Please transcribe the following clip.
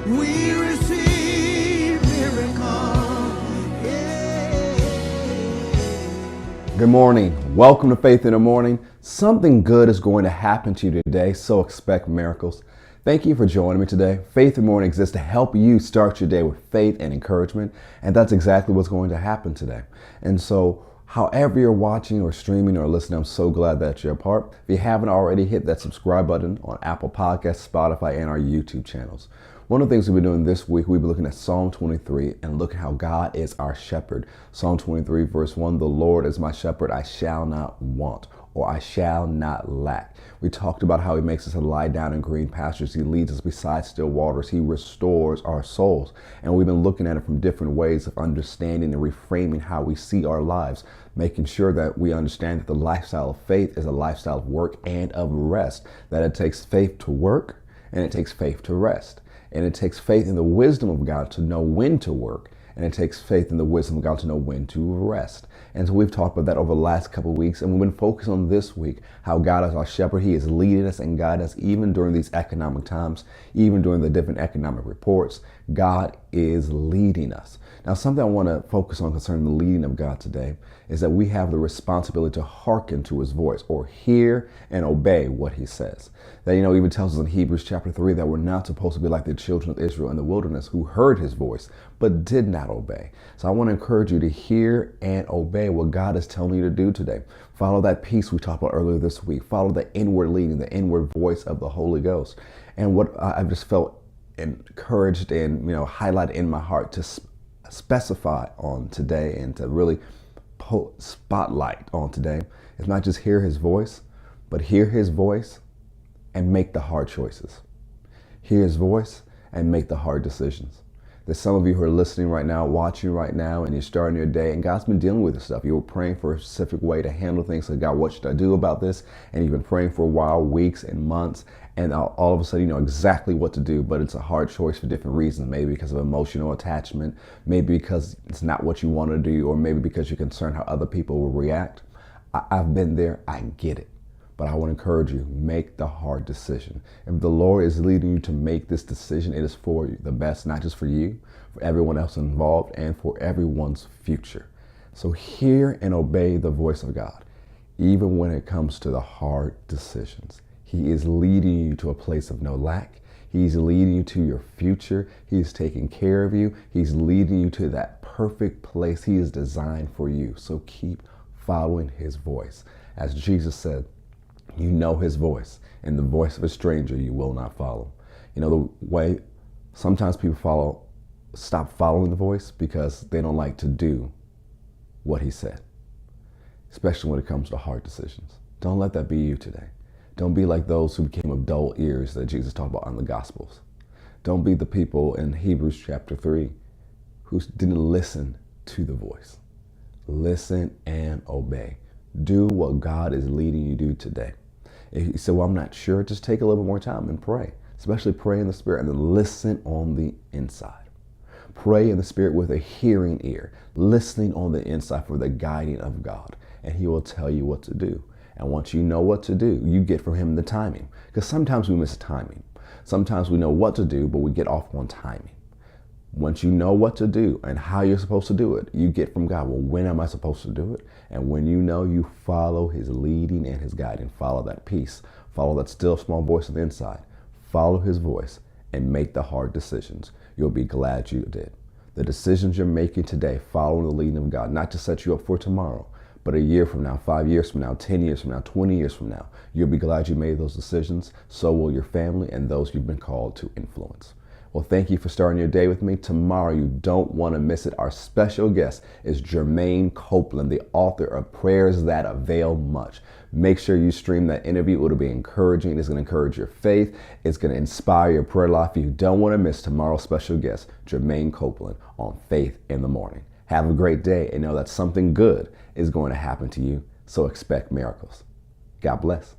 We receive miracle. Yeah. Good morning. Welcome to Faith in the Morning. Something good is going to happen to you today, so expect miracles. Thank you for joining me today. Faith in the Morning exists to help you start your day with faith and encouragement, and that's exactly what's going to happen today. And so, however you're watching or streaming or listening, I'm so glad that you're a part. If you haven't already, hit that subscribe button on Apple Podcasts, Spotify, and our YouTube channels. One of the things we've been doing this week, we've been looking at Psalm 23 and look at how God is our shepherd. Psalm 23 verse 1, the Lord is my shepherd, I shall not want, or I shall not lack. We talked about how he makes us to lie down in green pastures. He leads us beside still waters. He restores our souls. And we've been looking at it from different ways of understanding and reframing how we see our lives, making sure that we understand that the lifestyle of faith is a lifestyle of work and of rest, that it takes faith to work and it takes faith to rest. And it takes faith in the wisdom of God to know when to work. And it takes faith in the wisdom of God to know when to rest. And so we've talked about that over the last couple of weeks. And we've been focused on this week, how God is our shepherd. He is leading us and guiding us even during these economic times, even during the different economic reports. God is leading us. Now, something I want to focus on concerning the leading of God today is that we have the responsibility to hearken to his voice, or hear and obey what he says. That, even tells us in Hebrews chapter 3 that we're not supposed to be like the children of Israel in the wilderness who heard his voice but did not obey. So I want to encourage you to hear and obey what God is telling you to do today. Follow that peace we talked about earlier this week. Follow the inward leading, the inward voice of the Holy Ghost. And what I've just felt encouraged and highlighted in my heart to specify on today and to really spotlight on today is not just hear his voice, but hear his voice and make the hard choices. Hear his voice and make the hard decisions. There's some of you who are listening right now, watching right now, and you're starting your day, and God's been dealing with this stuff. You were praying for a specific way to handle things. Like, God, what should I do about this? And you've been praying for a while, weeks and months, and all of a sudden you know exactly what to do, but it's a hard choice for different reasons. Maybe because of emotional attachment, maybe because it's not what you want to do, or maybe because you're concerned how other people will react. I've been there, I get it. But I want to encourage you, make the hard decision. If the Lord is leading you to make this decision, it is for you, the best, not just for you, for everyone else involved, and for everyone's future. So hear and obey the voice of God, even when it comes to the hard decisions. He is leading you to a place of no lack. He's leading you to your future. He's taking care of you. He's leading you to that perfect place He has designed for you. So keep following His voice. As Jesus said, you know His voice, and the voice of a stranger you will not follow. The way sometimes people stop following the voice because they don't like to do what He said, especially when it comes to hard decisions. Don't let that be you today. Don't be like those who became of dull ears that Jesus talked about in the Gospels. Don't be the people in Hebrews chapter 3 who didn't listen to the voice. Listen and obey. Do what God is leading you to do today. If you say, well, I'm not sure, just take a little bit more time and pray. Especially pray in the Spirit, and then listen on the inside. Pray in the Spirit with a hearing ear, listening on the inside for the guiding of God, and He will tell you what to do. And once you know what to do, you get from Him the timing. Because sometimes we miss timing. Sometimes we know what to do, but we get off on timing. Once you know what to do and how you're supposed to do it, you get from God, well, when am I supposed to do it? And when you know, you follow His leading and His guiding. Follow that peace. Follow that still small voice on the inside. Follow His voice and make the hard decisions. You'll be glad you did. The decisions you're making today, following the leading of God, not to set you up for tomorrow, but a year from now, 5 years from now, 10 years from now, 20 years from now, you'll be glad you made those decisions. So will your family and those you've been called to influence. Well, thank you for starting your day with me. Tomorrow, you don't want to miss it. Our special guest is Jermaine Copeland, the author of Prayers That Avail Much. Make sure you stream that interview. It'll be encouraging. It's going to encourage your faith. It's going to inspire your prayer life. You don't want to miss tomorrow's special guest, Jermaine Copeland, on Faith in the Morning. Have a great day and know that something good is going to happen to you. So expect miracles. God bless.